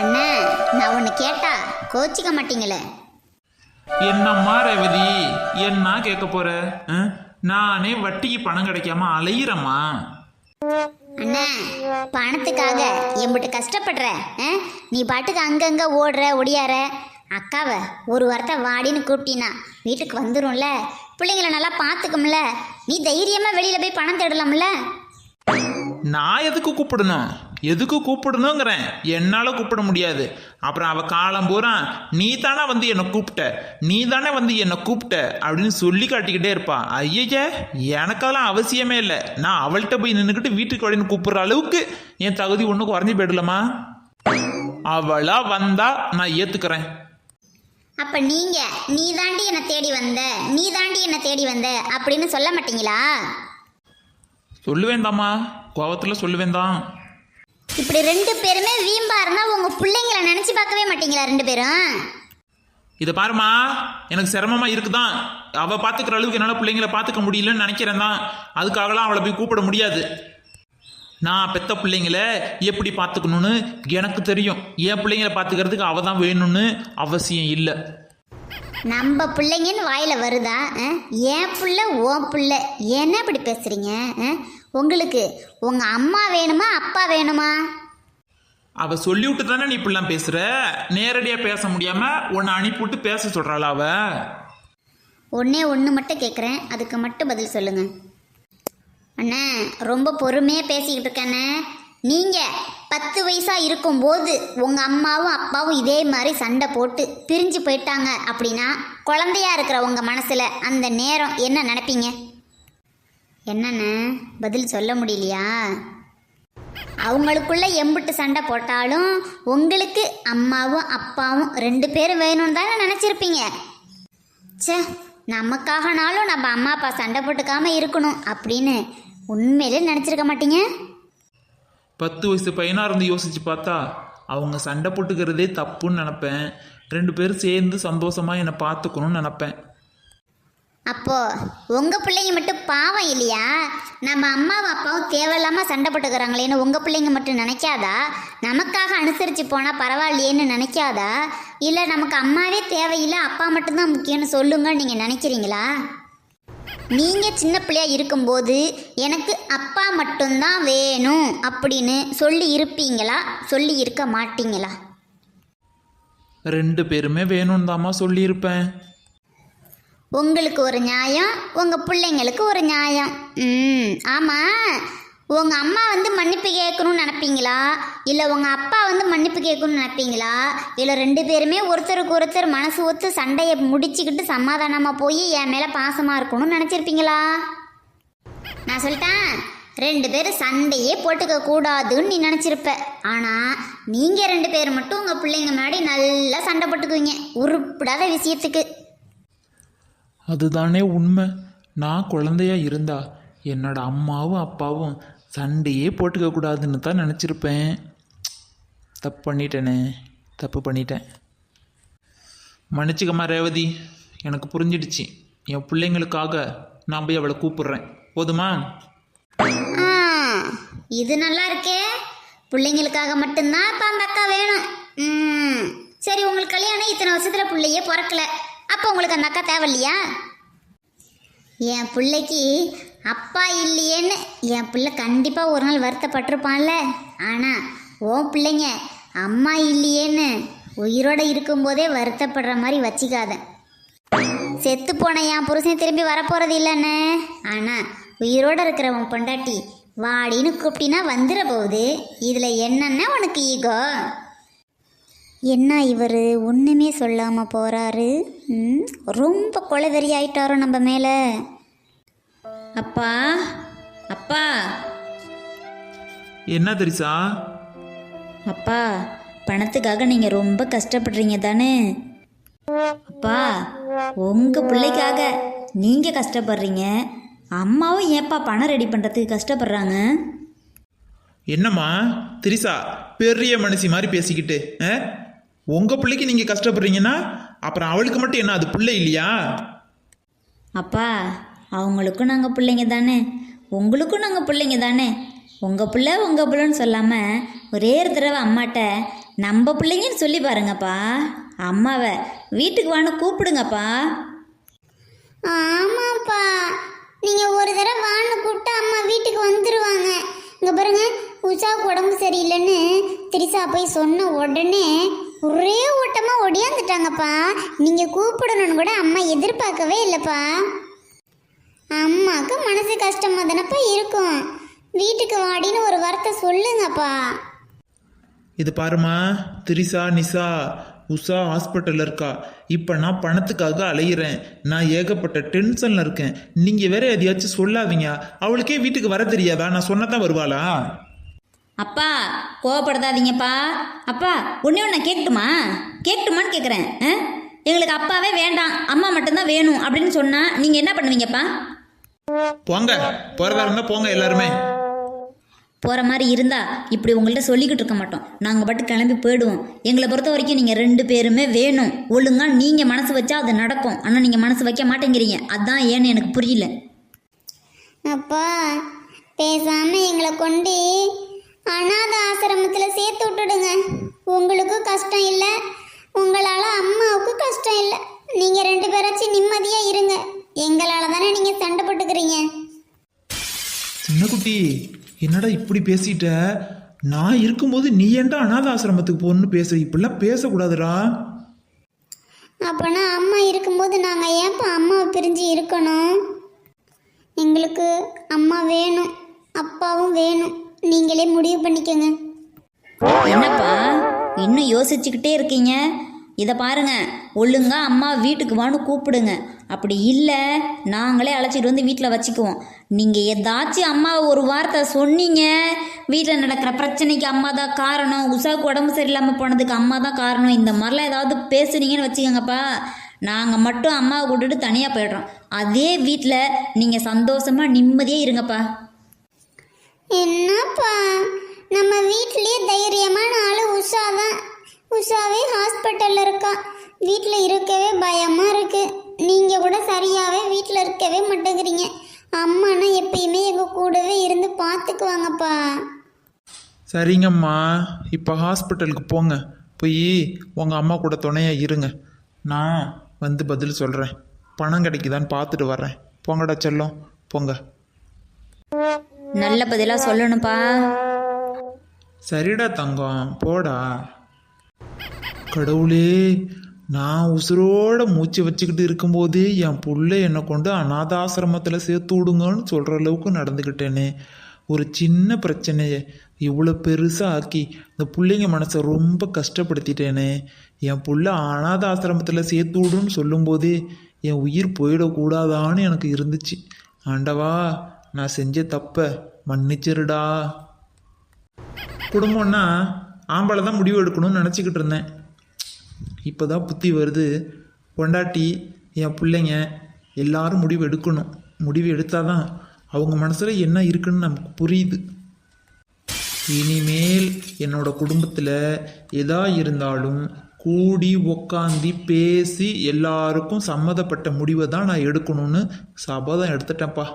அண்ணா, நான் ஒன்று கேட்டா கோச்சிக்க மாட்டீங்களே? என்னம்மா ரேவதி, என்ன கேட்க போற? நானே வட்டிக்கு பணம் கிடைக்காம அலையிறம்மா. அண்ணா, பணத்துக்காக எம்பிட்டு கஷ்டப்படுற. நீ பாட்டுக்கு அங்கங்க ஓடுற ஒடியார. அக்காவை ஒரு வாரத்தை வாடின்னு கூப்பிட்டினா வீட்டுக்கு வந்துடும்ல, பிள்ளைங்கள நல்லா பார்த்துக்கும்ல, நீ தைரியமா வெளியில போய் பணம் தேடலாம்ல. நான் எதுக்கு கூப்பிடணுங்கிறேன். என்னால கூப்பிட முடியாது. அப்புறம் அவ காலம் பூரா நீ தானே வந்து என்னை கூப்பிட்ட அப்படின்னு சொல்லி காட்டிக்கிட்டே இருப்பா. ஐய, எனக்கெல்லாம் அவசியமே இல்லை. நான் அவள்கிட்ட போய் நின்றுக்கிட்டு வீட்டுக்கு வழின்னு கூப்பிடுற அளவுக்கு என் தகுதி ஒன்றும் குறைஞ்சி போயிடலமா. அவளா வந்தா நான் ஏத்துக்கிறேன். அப்ப நீ தாண்டி என்னை தேடி வந்த அப்படின்னு சொல்ல மாட்டீங்களா? சொல்லுவேன்தாம்மா, கோவத்தில் சொல்லுவேன்தான். இப்படி ரெண்டு பேருமே வீம்பா இருந்தா உங்க பிள்ளைங்களை நினைச்சு பார்க்கவே மாட்டீங்களா ரெண்டு பேரும்? இதை பாருமா, எனக்கு சிரமமா இருக்குதான். அவ பாத்துக்கிற அளவுக்கு என்னால பிள்ளைங்களை பாத்துக்க முடியலன்னு நினைக்கிறேன் தான். அதுக்காகலாம் அவளை போய் கூப்பிட முடியாது. நான் பெத்த பிள்ளைங்களை எப்படி பார்த்துக்கணும்னு எனக்கு தெரியும். என் பிள்ளைங்களை பார்த்துக்கிறதுக்கு அவ தான் வேணும்னு அவசியம் இல்லை. நம்ம பிள்ளைங்கன்னு வாயில வருதா? என் பிள்ளை ஓன் பிள்ளை என்ன இப்படி பேசுறீங்க? உங்களுக்கு உங்க அம்மா வேணுமா அப்பா வேணுமா? அவ சொல்லி விட்டு தானே நீ இப்படிலாம் பேசுற. நேரடியா பேச முடியாம உன்னை அனுப்பிவிட்டு பேச சொல்றாளா அவ? ஒன்னே ஒன்று மட்டும் கேட்குறேன், அதுக்கு மட்டும் பதில் சொல்லுங்க. அண்ணா, ரொம்ப பொறுமையாக பேசிக்கிட்டு இருக்கண்ணே. நீங்கள் 10 வயசாக இருக்கும்போது உங்கள் அம்மாவும் அப்பாவும் இதே மாதிரி சண்டை போட்டு பிரிஞ்சு போயிட்டாங்க அப்படின்னா குழந்தையா இருக்கிற உங்கள் மனசில் அந்த நேரம் என்ன நினைப்பீங்க? என்னண்ணே, பதில் சொல்ல முடியலையா? அவங்களுக்குள்ள எம்பிட்டு சண்டை போட்டாலும் உங்களுக்கு அம்மாவும் அப்பாவும் 2 பேரும் வேணும்னு தானே நினச்சிருப்பீங்க. சே, நமக்காகனாலும் நம்ம அம்மா அப்பா சண்டை போட்டுக்காம இருக்கணும் அப்படின்னு உண்மையிலே நினச்சிருக்க மாட்டீங்க? 10 வயசு பையனா இருந்து யோசிச்சு பார்த்தா அவங்க சண்டை போட்டுக்கிறதே தப்புன்னு நினைப்பேன். 2 பேரும் சேர்ந்து சந்தோஷமா என்னை பார்த்துக்கணும்னு நினைப்பேன். அப்போ உங்கள் பிள்ளைங்க மட்டும் பாவம் இல்லையா? நம்ம அம்மாவும் அப்பாவும் தேவையில்லாமல் சண்டை போட்டுக்கிறாங்களேன்னு உங்கள் பிள்ளைங்க மட்டும் நினைக்காதா? நமக்காக அனுசரித்து போனால் பரவாயில்லையேன்னு நினைக்காதா? இல்லை நமக்கு அம்மாவே தேவையில்லை அப்பா மட்டும்தான் முக்கியம்னு சொல்லுங்கன்னு நீங்கள் நினைக்கிறீங்களா? நீங்கள் சின்ன பிள்ளையா இருக்கும்போது எனக்கு அப்பா மட்டும்தான் வேணும் அப்படின்னு சொல்லி இருப்பீங்களா, சொல்லி இருக்க மாட்டீங்களா? 2 பேருமே வேணும்னு தாம்மா சொல்லியிருப்பேன். உங்களுக்கு ஒரு நியாயம், உங்கள் பிள்ளைங்களுக்கு ஒரு நியாயம். ஆமாம், உங்கள் அம்மா வந்து மன்னிப்பு கேட்கணும்னு நினைப்பீங்களா, இல்லை உங்கள் அப்பா வந்து மன்னிப்பு கேட்கணும்னு நினைப்பீங்களா, இல்லை 2 பேருமே ஒருத்தருக்கு ஒருத்தர் மனசு ஒத்து சண்டையை முடிச்சுக்கிட்டு சமாதானமாக போய் என் மேலே பாசமாக இருக்கணும்னு நினச்சிருப்பீங்களா? நான் சொல்லிட்டேன், 2 பேரும் சண்டையே போட்டுக்க கூடாதுன்னு நீ நினச்சிருப்ப. ஆனால் நீங்கள் 2 பேர் மட்டும் உங்கள் பிள்ளைங்க முன்னாடி நல்லா சண்டை போட்டுக்குவீங்க உருப்படாத விஷயத்துக்கு. அதுதானே உண்மை. நான் குழந்தையா இருந்தா என்னோட அம்மாவும் அப்பாவும் சண்டையே போட்டுக்க கூடாதுன்னு தான் நினச்சிருப்பேன். தப்பு பண்ணிட்டேன். மன்னிச்சுக்கம்மா ரேவதி, எனக்கு புரிஞ்சிடுச்சு. என் பிள்ளைங்களுக்காக நான் போய் அவளை கூப்பிடுறேன், போதுமா? இது நல்லா இருக்கே. பிள்ளைங்களுக்காக மட்டும்தான் இப்போ அந்த அக்கா வேணும். சரி, உங்களுக்கு கல்யாணம் இத்தனை வருஷத்தில் பிள்ளையே பிறக்கல, அப்போ உங்களுக்கு அந்த அக்கா தேவையில்லையா? என் பிள்ளைக்கு அப்பா இல்லையேன்னு என் பிள்ளை கண்டிப்பாக ஒரு நாள் வருத்தப்பட்டிருப்பான்ல. ஆனால் உன் பிள்ளைங்க அம்மா இல்லையேன்னு உயிரோடு இருக்கும்போதே வருத்தப்படுற மாதிரி வச்சுக்காத. செத்து போன என் புருஷன் திரும்பி வரப்போகிறது இல்லைன்னு, ஆனால் உயிரோடு இருக்கிற உன் பொண்டாட்டி வாடின்னு கூப்பிட்டினா வந்துட போகுது. இதில் என்னென்ன உனக்கு ஈகோ? என்ன இவர் ஒன்றுமே சொல்லாமல் போகிறாரு? ரொம்ப கொலைவெறி ஆயிட்டாரோ நம்ம மேலே. அப்பா, அப்பா. என்ன தெரிசா? அப்பா, பணத்துக்காக நீங்கள் ரொம்ப கஷ்டப்படுறீங்க தானே? அப்பா, உங்கள் பிள்ளைக்காக நீங்கள் கஷ்டப்படுறீங்க, அம்மாவும் ஏப்பா பணம் ரெடி பண்ணுறதுக்கு கஷ்டப்படுறாங்க. என்னம்மா திரிசா, பெரிய மனுஷி மாதிரி பேசிக்கிட்டு உங்கள் பிள்ளைக்கு நீங்கள் கஷ்டப்படுறீங்கன்னா அப்புறம் அவளுக்கு மட்டும் என்ன அது பிள்ளை இல்லையா? அப்பா, அவங்களுக்கும் நாங்கள் பிள்ளைங்க தானே, உங்களுக்கும் நாங்கள் பிள்ளைங்க தானே. உங்கள் பிள்ளைன்னு சொல்லாமல் ஒரே ஒரு தடவை அம்மாட்ட நம்ம பிள்ளைங்கன்னு சொல்லி பாருங்கப்பா. அம்மாவை வீட்டுக்கு வான்னு கூப்பிடுங்கப்பா. ஆமாப்பா, நீங்கள் ஒரு தடவை வான்னு கூப்பிட்டா அம்மா வீட்டுக்கு வந்துடுவாங்க. இங்கே பாருங்க, உஷாவுக்கு உடம்பு சரியில்லைன்னு திரிசா போய் சொன்ன உடனே ஒரே ஓட்டமாக ஒடியாந்துட்டாங்கப்பா. நீங்கள் கூப்பிடணும்னு கூட அம்மா எதிர்பார்க்கவே இல்லைப்பா. அம்மாவுக்கு மனசு கஷ்டமாக தானப்பா இருக்கும். வீட்டுக்கு வாடின்னு ஒரு வார்த்தை சொல்லுங்கப்பா. இது பாருமா திரிசா, நிசா, உஷா ஹாஸ்பிட்டலில் இருக்கா. இப்போ நான் பணத்துக்காக அலையிறேன். நான் ஏகப்பட்ட டென்ஷனில் இருக்கேன். நீங்கள் வேற எதையாச்சும் சொல்லாதீங்க. அவளுக்கே வீட்டுக்கு வர தெரியாதா? நான் சொன்னதான் வருவாளா? அப்பா கோவப்படுத்தாதீங்கப்பா. அப்பா ஒன்று நான் கேட்கட்டுமான்னு கேட்குறேன். எங்களுக்கு அப்பாவே வேண்டாம், அம்மா மட்டும்தான் வேணும் அப்படின்னு சொன்னால் நீங்கள் என்ன பண்ணுவீங்கப்பா? போங்க, போகிறதா இருந்தால் போங்க எல்லாருமே. போகிற மாதிரி இருந்தால் இப்படி உங்கள்கிட்ட சொல்லிக்கிட்டு இருக்க மாட்டோம். நாங்கள் பாட்டு கிளம்பி போயிடுவோம். எங்களை பொறுத்த வரைக்கும் நீங்கள் 2 பேருமே வேணும். ஒழுங்காக நீங்கள் மனசு வச்சா அது நடக்கும். ஆனால் நீங்கள் மனசு வைக்க மாட்டேங்கிறீங்க. அதான் ஏன்னு எனக்கு புரியல. அப்பா, பேசாமல் எங்களை கொண்டு அனாத ஆசிரமத்தில் சேர்த்து விட்டுடுங்க. உங்களுக்கும் கஷ்டம் இல்லை, உங்களால் அம்மாவுக்கும் கஷ்டம் இல்லை. நீங்கள் 2 பேராச்சும் நிம்மதியாக இருங்க. எங்களால் தானே நீங்கள் சண்டை போட்டுக்கிறீங்க. சின்ன குட்டி, என்னடா இப்படி பேசிட்ட? நான் இருக்கும்போது நீ ஏன்டா அனாத ஆசிரமத்துக்கு போகணும்னு பேசுற? இப்படிலாம் பேசக்கூடாதுடா. அப்போனா அம்மா இருக்கும்போது நாங்கள் ஏன்ப்பா அம்மாவை பிரிஞ்சு இருக்கணும்? எங்களுக்கு அம்மா வேணும், அப்பாவும் வேணும். நீங்களே முடிவு பண்ணிக்கோங்க. என்னப்பா இன்னும் யோசிச்சுக்கிட்டே இருக்கீங்க? இதை பாருங்க, ஒழுங்கா அம்மா வீட்டுக்கு வான்னு கூப்பிடுங்க. அப்படி இல்லை நாங்களே அழைச்சிட்டு வந்து வீட்டில் வச்சுக்குவோம். நீங்கள் ஏதாச்சும் அம்மாவை ஒரு வார்த்தை சொன்னீங்க, வீட்டில் நடக்கிற பிரச்சனைக்கு அம்மா தான் காரணம், உஷாவுக்கு உடம்பு சரியில்லாமல் போனதுக்கு அம்மா தான் காரணம், இந்த மாதிரிலாம் ஏதாவது பேசுனீங்கன்னு வச்சுக்கோங்கப்பா, நாங்கள் மட்டும் அம்மாவை கூட்டுட்டு தனியாக போயிடுறோம். அதே வீட்டில் நீங்கள் சந்தோஷமாக நிம்மதியாக இருங்கப்பா. என்னப்பா, நம்ம வீட்லேயே தைரியமான ஆள் உஷா தான். உஷாவே ஹாஸ்பிட்டலில் இருக்கா. வீட்டில் இருக்கவே பயமாக இருக்குது. நீங்கள் கூட சரியாகவே வீட்டில் இருக்கவே மாட்டேங்கிறீங்க. அம்மானா எப்பயுமே எங்கள் கூடவே இருந்து பார்த்துக்குவாங்கப்பா. சரிங்கம்மா, இப்போ ஹாஸ்பிட்டலுக்கு போங்க. போய் உங்கள் அம்மா கூட துணையாக இருங்க. நான் வந்து பதில் சொல்கிறேன். பணம் கிடைக்குதான்னு பார்த்துட்டு வர்றேன். போங்கடா செல்லம், போங்க. நல்ல பதிலாக சொல்லணும்ப்பா. சரிடா தங்கம், போடா. கடவுளே, நான் உசுரோட மூச்சு வச்சுக்கிட்டு இருக்கும்போதே என் புள்ள என்னை கொண்டு அனாதாசிரமத்தில் சேர்த்து விடுங்கன்னு சொல்கிற அளவுக்கு நடந்துக்கிட்டேனே. ஒரு சின்ன பிரச்சனையை இவ்வளோ பெருசாக ஆக்கி இந்த பிள்ளைங்க மனசை ரொம்ப கஷ்டப்படுத்திட்டேனே. என் புள்ள அனாதாசிரமத்தில் சேர்த்து விடுன்னு சொல்லும்போதே என் உயிர் போயிடக்கூடாதான்னு எனக்கு இருந்துச்சு. ஆண்டவா, நான் செஞ்ச தப்பை மன்னிச்சிருடா. குடும்பம்னா ஆம்பளை தான் முடிவு எடுக்கணும்னு நினச்சிக்கிட்டு இருந்தேன். இப்போ தான் புத்தி வருது. பொண்டாட்டி, என் பிள்ளைங்க எல்லாரும் முடிவு எடுக்கணும். முடிவு எடுத்தால் தான் அவங்க மனசில் என்ன இருக்குன்னு நமக்கு புரியுது. இனிமேல் என்னோட குடும்பத்தில் எதா இருந்தாலும் கூடி உக்காந்தி பேசி எல்லாருக்கும் சம்மதப்பட்ட முடிவை தான் நான் எடுக்கணும்னு சபதம் எடுத்துட்டேன்ப்பா.